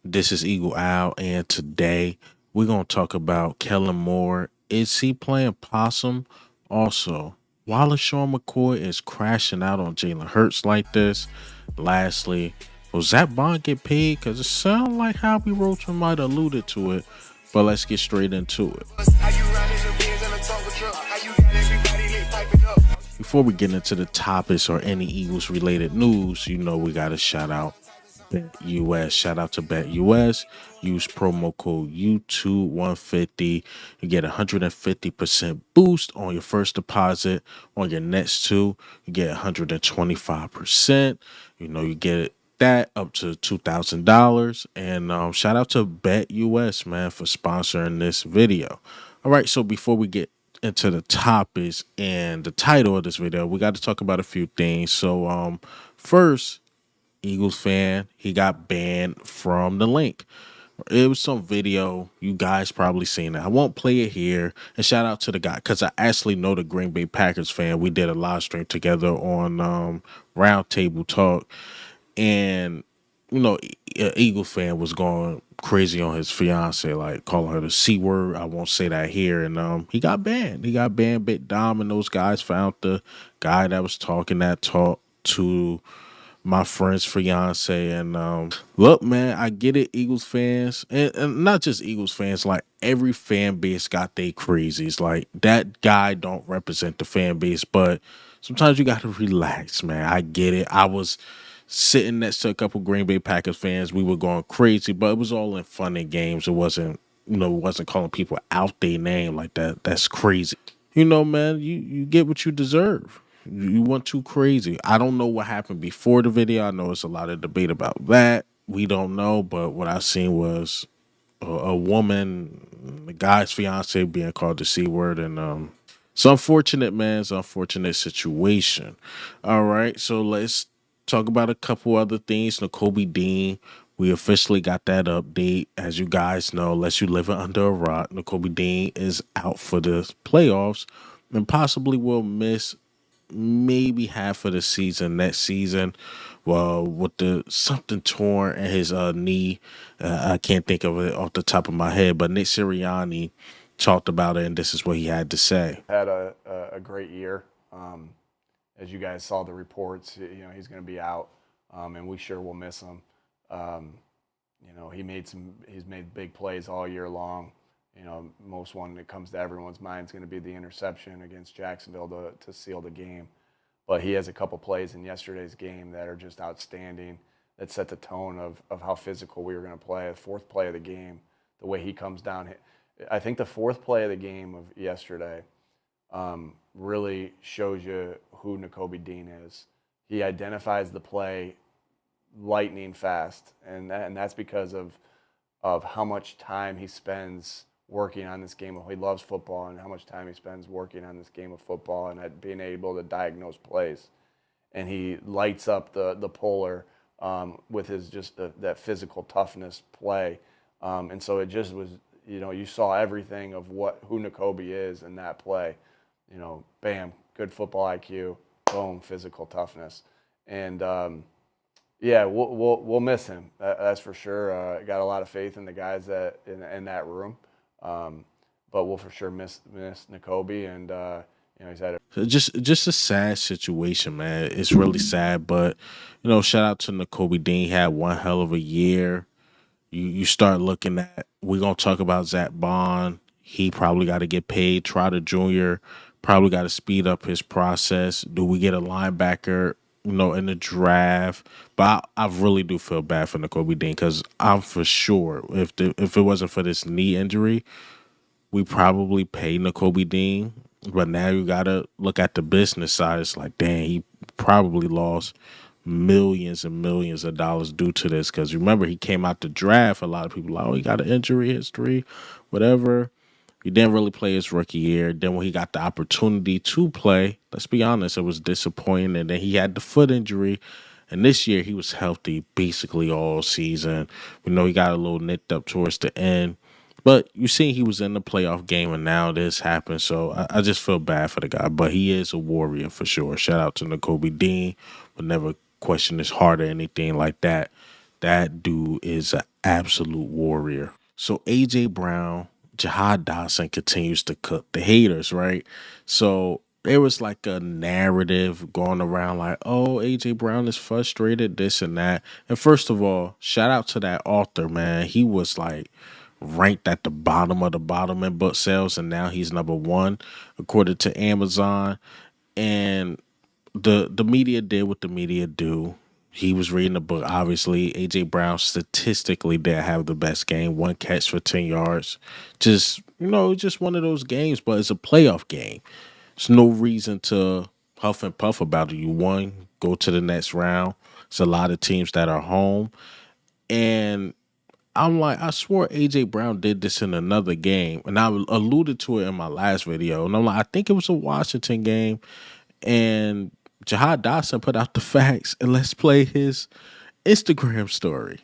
This is Eagle Owl, and today we're going to talk about Kellen Moore. Is he playing possum? Also, why LeSean McCoy is crashing out on Jalen Hurts like this? Lastly, will Zack Baun get paid? Because it sounds like Howie Roachman might have alluded to it, but let's get straight into it. Before we get into the topics or any Eagles related news, we got to shout out Bet US. Shout out to Bet US. Use promo code U2 150. You get 150% boost on your first deposit. On your next two, you get 125%. You get that up to $2,000. And shout out to Bet US, man, for sponsoring this video. All right, so before we get into the topics and the title of this video, we got to talk about a few things. So first, Eagles fan, he got banned from the link. It was some video. You guys probably seen it. I won't play it here. And shout out to the guy because I actually know the Green Bay Packers fan. We did a live stream together on Roundtable Talk. And, Eagle fan was going crazy on his fiance, like calling her the C word. I won't say that here. And he got banned. He got banned. Bit Dom and those guys found the guy that was talking that talk to my friend's fiance. And look, man, I get it, Eagles fans, and not just Eagles fans, like every fan base got they crazies. Like that guy don't represent the fan base, but sometimes you gotta relax, man. I get it. I was sitting next to a couple Green Bay Packers fans. We were going crazy, but it was all in fun and games. It wasn't, it wasn't calling people out their name like that. That's crazy. Man, you get what you deserve. You went too crazy. I don't know what happened before the video. I know it's a lot of debate about that. We don't know, but what I seen was a woman, the guy's fiance, being called the C word, and it's unfortunate, man. It's an unfortunate situation. All right, so let's talk about a couple other things. N'Kobe Dean, we officially got that update. As you guys know, unless you live under a rock, N'Kobe Dean is out for the playoffs and possibly will miss maybe half of the season next season. Well, with the something torn in his knee, I can't think of it off the top of my head, but Nick Sirianni talked about it, and this is what he had to say. Had a great year. As you guys saw the reports, he's going to be out, and we sure will miss him. He's made big plays all year long. Most one that comes to everyone's mind is going to be the interception against Jacksonville to seal the game. But he has a couple plays in yesterday's game that are just outstanding, that set the tone of how physical we were going to play. The fourth play of the game, the way he comes down. I think the fourth play of the game of yesterday really shows you who N'Kobe Dean is. He identifies the play lightning fast, and that's because of how much time he spends working on this game. He loves football, and how much time he spends working on this game of football and at being able to diagnose plays. And he lights up the puller with his that physical toughness play. And so it just was, you saw everything of who N'Kobe is in that play. Bam, good football IQ, boom, physical toughness. And yeah, we'll miss him. That's for sure. Got a lot of faith in the guys that in that room. But we'll for sure miss N'Kobe, and he's had just a sad situation, man. It's really sad, but shout out to N'Kobe Dean. He had one hell of a year. You start looking at, we're gonna talk about Zack Baun. He probably got to get paid. Trotter Jr. probably got to speed up his process. Do we get a linebacker? In the draft, but I really do feel bad for N'Kobe Dean because I'm for sure if it wasn't for this knee injury, we probably pay N'Kobe Dean. But now you gotta look at the business side. It's like, dang, he probably lost millions and millions of dollars due to this. Because remember, he came out the draft. A lot of people like, oh, he got an injury history, whatever. He didn't really play his rookie year. Then when he got the opportunity to play, let's be honest, it was disappointing. And then he had the foot injury. And this year he was healthy basically all season. We know he got a little nicked up towards the end. But you see he was in the playoff game, and now this happened. So I just feel bad for the guy. But he is a warrior for sure. Shout out to N'Kobe Dean. But never question his heart or anything like that. That dude is an absolute warrior. So AJ Brown, Jahad Dawson continues to cook the haters, right? So there was like a narrative going around like, oh, AJ Brown is frustrated, this and that. And first of all, shout out to that author, man. He was like ranked at the bottom of the bottom in book sales, and now he's number one according to Amazon. And the media did what the media do. He was reading the book. Obviously, AJ Brown statistically did have the best game, one catch for 10 yards. Just just one of those games, but it's a playoff game. There's no reason to huff and puff about it. You won, go to the next round. It's a lot of teams that are home. And I'm like, I swore AJ Brown did this in another game. And I alluded to it in my last video. And I'm like, I think it was a Washington game. And Jahad Dawson put out the facts, and let's play his Instagram story.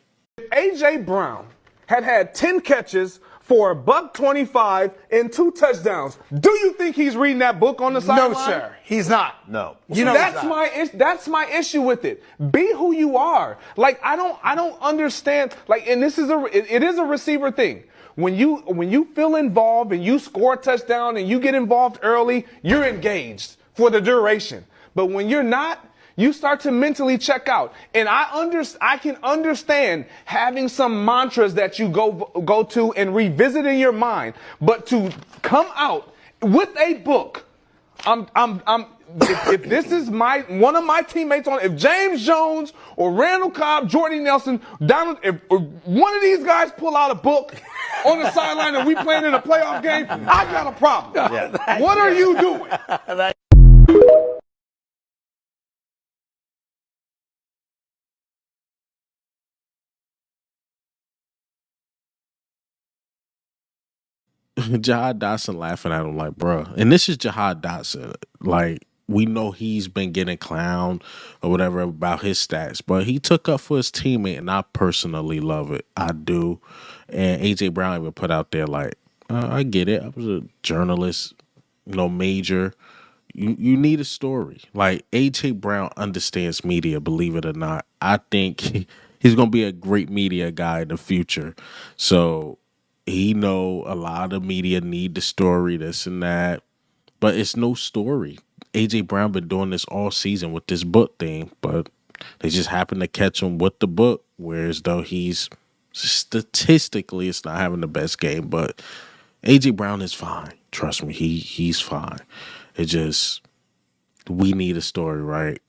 A.J. Brown had 10 catches for a buck 25 and 2 touchdowns. Do you think he's reading that book on the sideline? No, sir. He's not. No. You know, that's my issue with it. Be who you are. Like I don't understand. Like, and it is a receiver thing. When you feel involved and you score a touchdown and you get involved early, you're engaged for the duration. But when you're not, you start to mentally check out. And I can understand having some mantras that you go to and revisit in your mind. But to come out with a book, if this is one of my teammates if James Jones or Randall Cobb, Jordy Nelson, if one of these guys pull out a book on the sideline and we playing in a playoff game, I got a problem. Yeah. What are you doing? Jahad Dotson laughing at him like, bruh. And this is Jahad Dotson. Like, we know he's been getting clowned or whatever about his stats, but he took up for his teammate, and I personally love it. I do. And AJ Brown even put out there like, I get it. I was a journalist, major. You need a story. Like, AJ Brown understands media, believe it or not. I think he's gonna be a great media guy in the future. So he know a lot of media need the story, this and that, but it's no story. AJ Brown been doing this all season with this book thing, but they just happen to catch him with the book, whereas though he's statistically it's not having the best game, but AJ Brown is fine. Trust me, he's fine. It just we need a story, right?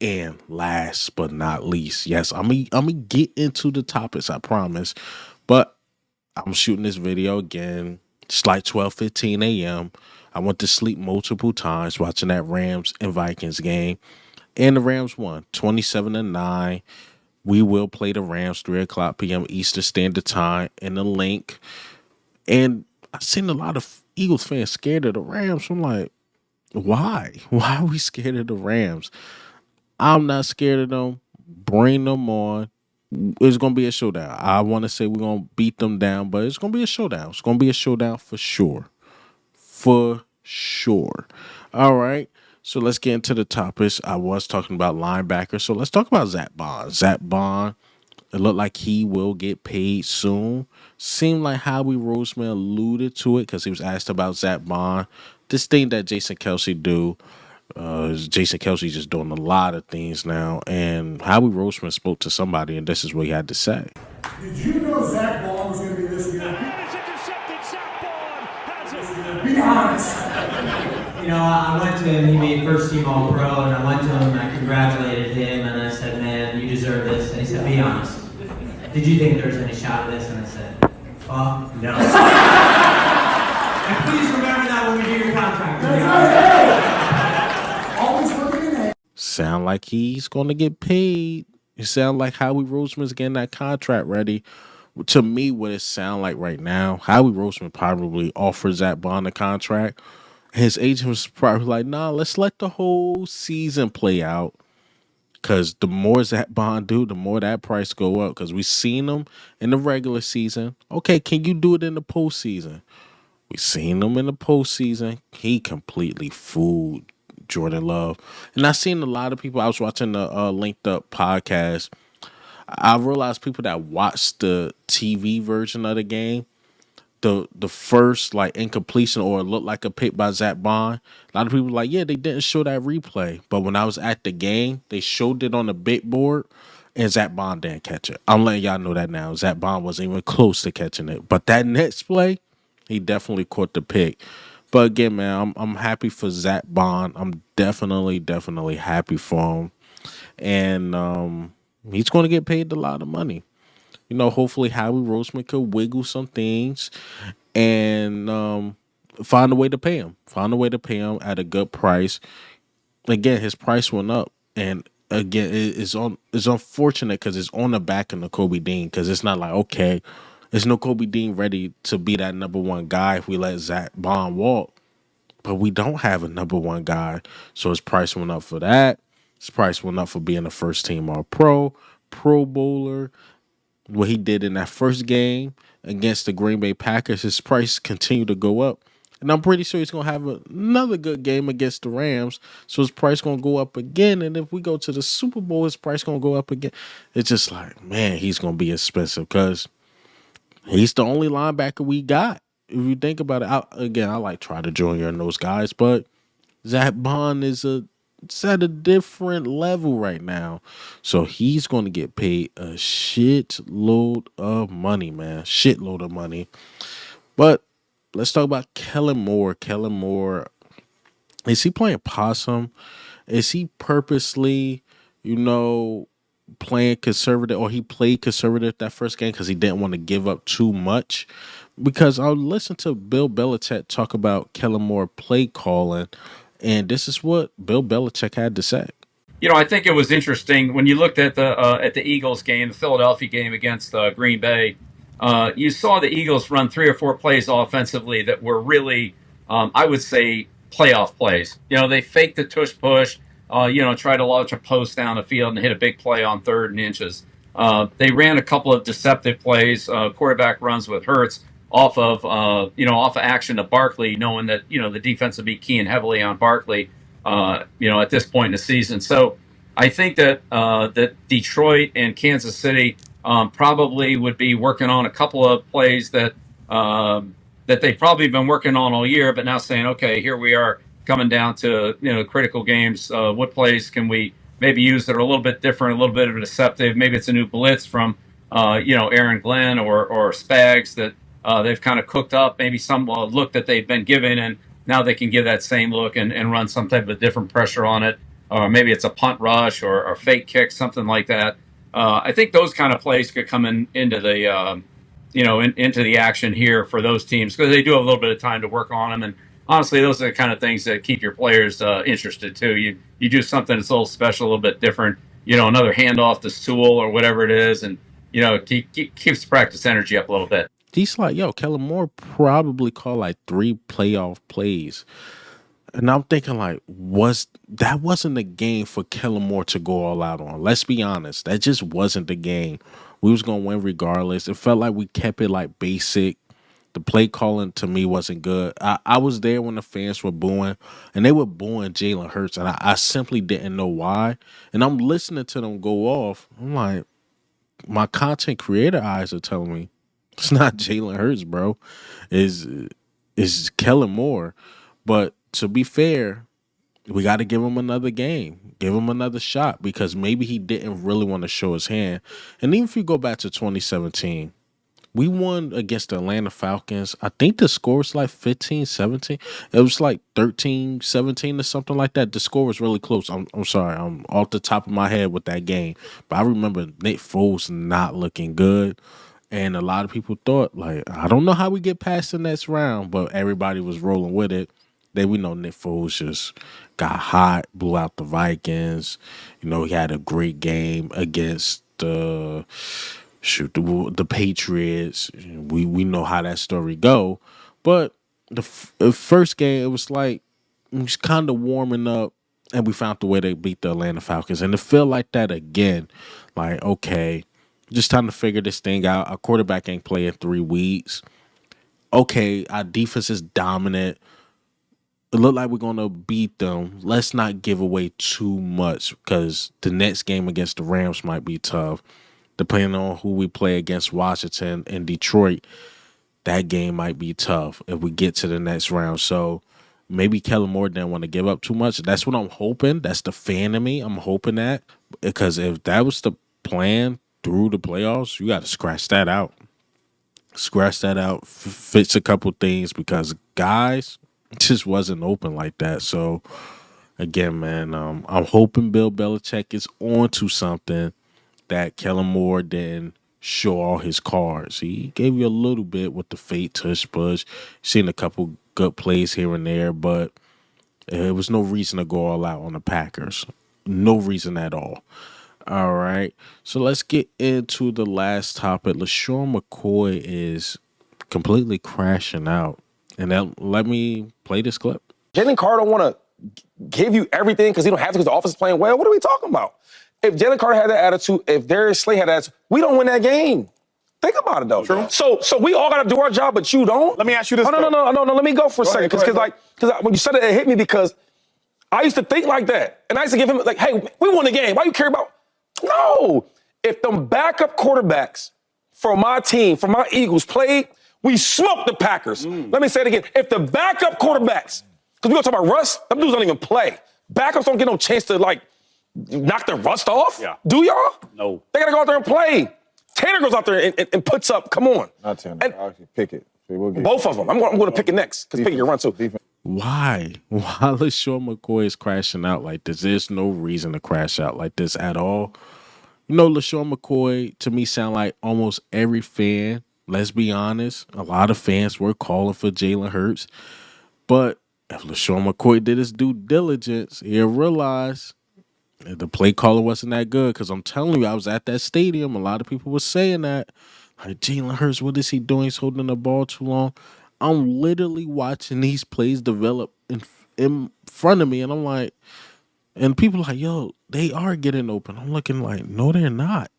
And last but not least, yes, I'm gonna get into the topics, I promise, but I'm shooting this video again. It's like 12:15 a.m. I went to sleep multiple times watching that Rams and Vikings game. And the Rams won 27-9. We will play the Rams 3:00 p.m. Eastern Standard Time in the link. And I've seen a lot of Eagles fans scared of the Rams. I'm like, why? Why are we scared of the Rams? I'm not scared of them. Bring them on. It's going to be a showdown. I want to say we're going to beat them down, but it's going to be a showdown. It's going to be a showdown for sure. For sure. All right. So let's get into the topics. I was talking about linebackers. So let's talk about Zack Baun. Zack Baun, it looked like he will get paid soon. Seemed like Howie Roseman alluded to it because he was asked about Zack Baun. This thing that Jason Kelsey do. Jason Kelsey just doing a lot of things now, and Howie Roseman spoke to somebody, and this is what he had to say. Did you know Zack Baun was going to be this good? Be honest. I went to him, he made first team All Pro, and I went to him and I congratulated him, and I said, man, you deserve this. And he said, be honest. Did you think there was any shot of this? And I said, fuck no. And please remember that when we do your contract. Sound like he's going to get paid. It sound like Howie Roseman's getting that contract ready. To me, what it sound like right now, Howie Roseman probably offers Zack Baun a contract. His agent was probably like, nah, let's let the whole season play out. Because the more Zack Baun do, the more that price go up. Because we've seen him in the regular season. Okay, can you do it in the postseason? We've seen him in the postseason. He completely fooled Jordan Love. And I seen a lot of people. I was watching the Linked Up podcast. I realized people that watch the TV version of the game, the first like incompletion or it looked like a pick by Zack Baun. A lot of people were like, yeah, they didn't show that replay, but when I was at the game, they showed it on the big board, and Zack Baun didn't catch it. I'm letting y'all know that now. Zack Baun wasn't even close to catching it, but that next play, he definitely caught the pick. But again, man, I'm happy for Zack Baun. I'm definitely happy for him, and he's going to get paid a lot of money. Hopefully Howie Roseman could wiggle some things and find a way to pay him. Find a way to pay him at a good price. Again, his price went up, and again, it's unfortunate because it's on the back of the Kobe Dean. Because it's not like, okay, there's no Kobe Dean ready to be that number one guy if we let Zack Baun walk. But we don't have a number one guy, so his price went up for that. His price went up for being a first team All Pro, Pro Bowler. What he did in that first game against the Green Bay Packers, his price continued to go up. And I'm pretty sure he's going to have another good game against the Rams. So his price going to go up again. And if we go to the Super Bowl, his price going to go up again. It's just like, man, he's going to be expensive because he's the only linebacker we got. If you think about it, I like Trotter Jr. and those guys, but Zack Baun it's at a different level right now. So he's going to get paid a shitload of money, man. Shitload of money. But let's talk about Kellen Moore. Kellen Moore, is he playing possum? Is he purposely, you know, playing conservative, or he played conservative that first game because he didn't want to give up too much? Because I listened to Bill Belichick talk about Kellen Moore play calling, and this is what Bill Belichick had to say. I think it was interesting when you looked at the Eagles game, the Philadelphia game against Green Bay. You saw the Eagles run 3 or 4 plays offensively that were really, I would say, playoff plays. They faked the tush push, tried to launch a post down the field and hit a big play on 3rd and inches. They ran a couple of deceptive plays, quarterback runs with Hurts off of action to Barkley, knowing that the defense would be keying heavily on Barkley. At this point in the season. So I think that Detroit and Kansas City probably would be working on a couple of plays that they've probably been working on all year, but now saying, okay, here we are coming down to critical games. What plays can we maybe use that are a little bit different, a little bit of a deceptive? Maybe it's a new blitz from Aaron Glenn or Spags that they've kind of cooked up. Maybe some look that they've been given, and now they can give that same look and run some type of different pressure on it. Or maybe it's a punt rush or fake kick, something like that. I think those kind of plays could come into the into the action here for those teams because they do have a little bit of time to work on them. And honestly, those are the kind of things that keep your players interested too. You do something that's a little special, a little bit different. Another handoff to Sewell or whatever it is, and keeps the practice energy up a little bit. He's like, yo, Kellen Moore probably called like 3 playoff plays. And I'm thinking, like, wasn't the game for Kellen Moore to go all out on? Let's be honest. That just wasn't the game. We was going to win regardless. It felt like we kept it, like, basic. The play calling, to me, wasn't good. I was there when the fans were booing, and they were booing Jalen Hurts, and I simply didn't know why. And I'm listening to them go off. I'm like, my content creator eyes are telling me, it's not Jalen Hurts, bro. Is Kellen Moore. But to be fair, we got to give him another game, give him another shot because maybe he didn't really want to show his hand. And even if you go back to 2017, we won against the Atlanta Falcons. I think the score was like 15-17. It was like 13-17 or something like that. The score was really close. I'm sorry. I'm off the top of my head with that game. But I remember Nick Foles not looking good. And a lot of people thought, like, I don't know how we get past the next round, but everybody was rolling with it. Then we know Nick Foles just got hot, blew out the Vikings. He had a great game against the Patriots. We know how that story go. But the first game, it was like we was kind of warming up, and we found the way to beat the Atlanta Falcons. And it felt like that again. Like, okay, just time to figure this thing out. Our quarterback ain't playing 3 weeks. Okay, our defense is dominant. It looked like we're going to beat them. Let's not give away too much because the next game against the Rams might be tough. depending on who we play against Washington and Detroit, that game might be tough if we get to the next round. So maybe Kellen Moore didn't want to give up too much. That's what I'm hoping. That's the fan in me. I'm hoping that, because if that was the plan through the playoffs, you got to scratch that out. Scratch that out. Fix a couple things, because guys just wasn't open like that. So again, man, I'm hoping Bill Belichick is on to something that Kellen Moore didn't show all his cards. He gave you a little bit with the fake tush push, seen a couple good plays here and there, but there was no reason to go all out on the Packers. No reason at all. All right. So let's get into the last topic. LeSean McCoy is completely crashing out. And then let me play this clip. Jalen Carter don't want to give you everything because he don't have to because the offense is playing well. What are we talking about? If Jalen Carter had that attitude, if Darius Slay had that attitude, we don't win that game. Think about it, though. True. So we all got to do our job, but you don't? Let me ask you this. No. Let me go for a second. Because when you said it, it hit me because I used to think like that. And I used to give him, like, hey, we won the game. Why you care about? No. If them backup quarterbacks for my team, for my Eagles played, we smoked the Packers. Let me say it again. If the backup quarterbacks, because we're going to talk about rust, them dudes don't even play. Backups don't get no chance to, like, knock their rust off? Yeah. Do y'all? No. They got to go out there and play. Tanner goes out there and puts up. Come on. Not Tanner. I'll actually pick it. Both of them. I'm going to pick it next because Pickett can run too. Why? Why LeSean McCoy is crashing out like this? There's no reason to crash out like this at all. You know, LeSean McCoy, to me, sound like almost every fan. Let's be honest. A lot of fans were calling for Jalen Hurts. But if LeSean McCoy did his due diligence, he'll realize the play caller wasn't that good. Because I'm telling you, I was at that stadium. A lot of people were saying that. Like, Jalen Hurts, what is he doing? He's holding the ball too long. I'm literally watching these plays develop in front of me. And I'm like, and people are like, yo, they are getting open. I'm looking like, no, they're not.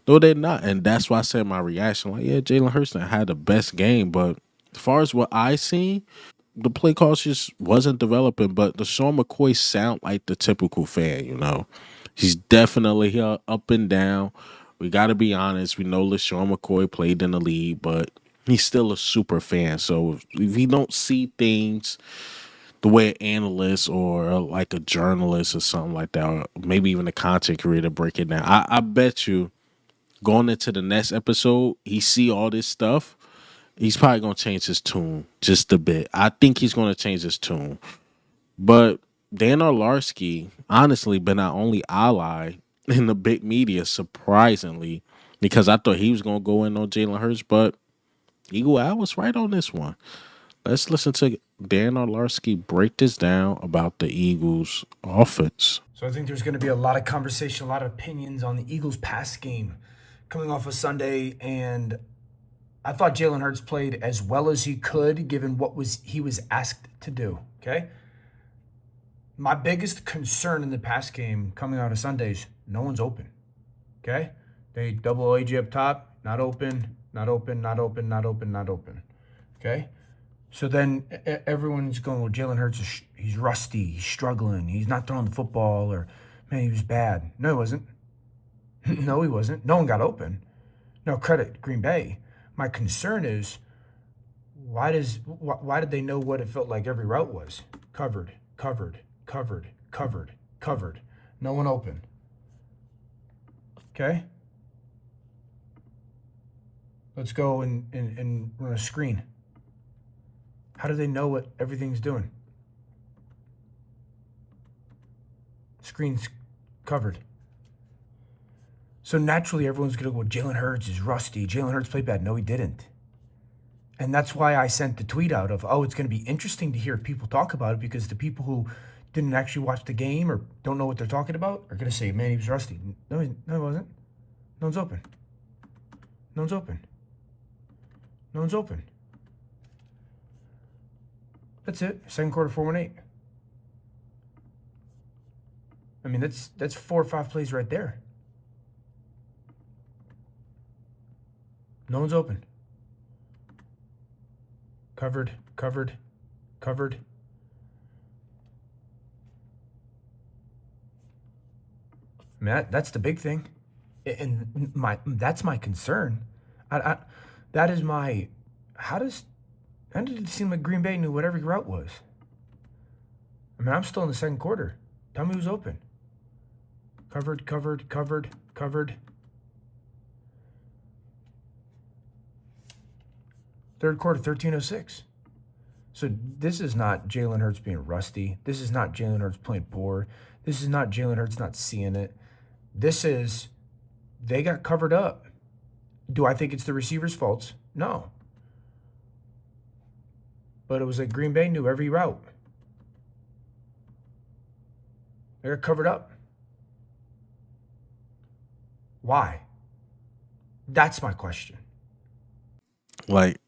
No, they're not. And that's why I said my reaction. Like, yeah, Jalen Hurts had the best game. But as far as what I seen, the play calls just wasn't developing. But LeSean McCoy sound like the typical fan, you know. He's definitely up and down. We got to be honest. We know LeSean McCoy played in the league, but he's still a super fan. So if he don't see things the way an analyst or like a journalist or something like that, or maybe even a content creator break it down, I bet you going into the next episode, he see all this stuff, he's probably going to change his tune just a bit. I think he's going to change his tune. But Dan Orlovsky, honestly, been our only ally in the big media, surprisingly, because I thought he was going to go in on Jalen Hurts, but Eagle Al was right on this one. Let's listen to Dan Orlovsky break this down about the Eagles' offense. So I think there's going to be a lot of conversation, a lot of opinions on the Eagles' pass game coming off of Sunday, and I thought Jalen Hurts played as well as he could given what he was asked to do, okay? My biggest concern in the pass game coming out of Sundays, no one's open, okay? They double AJ up top, not open, not open, not open, not open, not open, okay? So then everyone's going, well, Jalen Hurts, he's rusty, he's struggling, he's not throwing the football, or, man, he was bad. No, he wasn't. No, he wasn't. No one got open. No, credit Green Bay. My concern is, why did they know what it felt like every route was? Covered, covered, covered, covered, covered. No one open. Okay? Let's go and run a screen. How do they know what everything's doing? Screen's covered. So naturally, everyone's going to go, well, Jalen Hurts is rusty. Jalen Hurts played bad. No, he didn't. And that's why I sent the tweet out of, it's going to be interesting to hear people talk about it, because the people who didn't actually watch the game or don't know what they're talking about are going to say, man, he was rusty. No, he wasn't. No one's open. No one's open. No one's open. That's it. Second quarter, 4-1-8. I mean, that's 4 or 5 plays right there. No one's open. Covered, covered, covered. I mean, that's the big thing. And that's my concern. I that is my. How did it seem like Green Bay knew what every route was? I mean, I'm still in the second quarter. Tell me who's open. Covered. Third quarter, 13:06. So this is not Jalen Hurts being rusty. This is not Jalen Hurts playing poor. This is not Jalen Hurts not seeing it. This is, they got covered up. Do I think it's the receiver's faults? No. But it was like Green Bay knew every route. They got covered up. Why? That's my question. Like,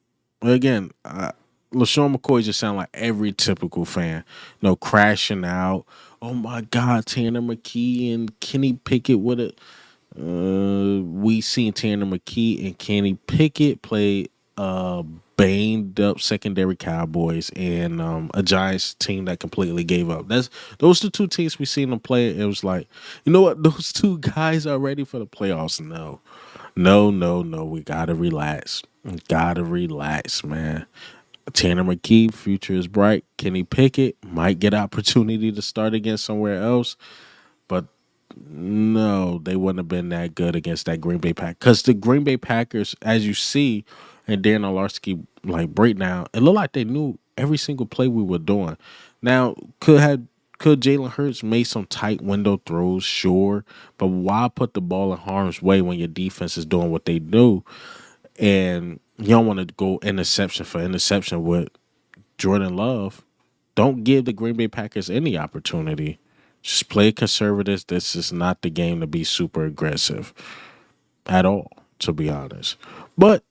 again, LeSean McCoy just sound like every typical fan. No, crashing out. Oh my God, Tanner McKee and Kenny Pickett with it. We seen Tanner McKee and Kenny Pickett play banged up secondary Cowboys and a Giants team that completely gave up. Those the two teams we seen them play. It was like, you know what? Those two guys are ready for the playoffs. No. We gotta relax. Gotta relax, man. Tanner McKee, future is bright. Kenny Pickett might get opportunity to start again somewhere else, but no, they wouldn't have been that good against that Green Bay Pack. Because the Green Bay Packers, as you see, and Dan Olarski like breakdown, it looked like they knew every single play we were doing. Now, could Jalen Hurts made some tight window throws? Sure, but why put the ball in harm's way when your defense is doing what they do? And you don't want to go interception for interception with Jordan Love. Don't give the Green Bay Packers any opportunity. Just play conservative. This is not the game to be super aggressive at all, to be honest. But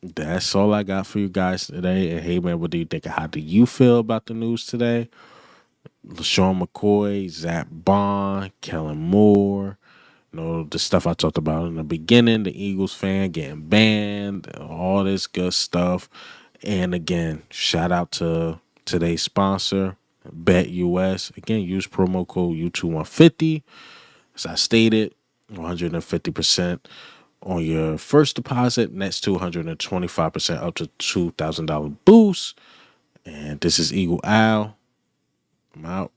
that's all I got for you guys today. And hey, man, what do you think? How do you feel about the news today? LeSean McCoy, Zack Baun, Kellen Moore, the stuff I talked about in the beginning, the Eagles fan getting banned, all this good stuff. And again, shout out to today's sponsor, Bet US. Again, use promo code U2150. As I stated, 150% on your first deposit, next to 125% up to $2,000 boost. And this is Eagle Al. I'm out.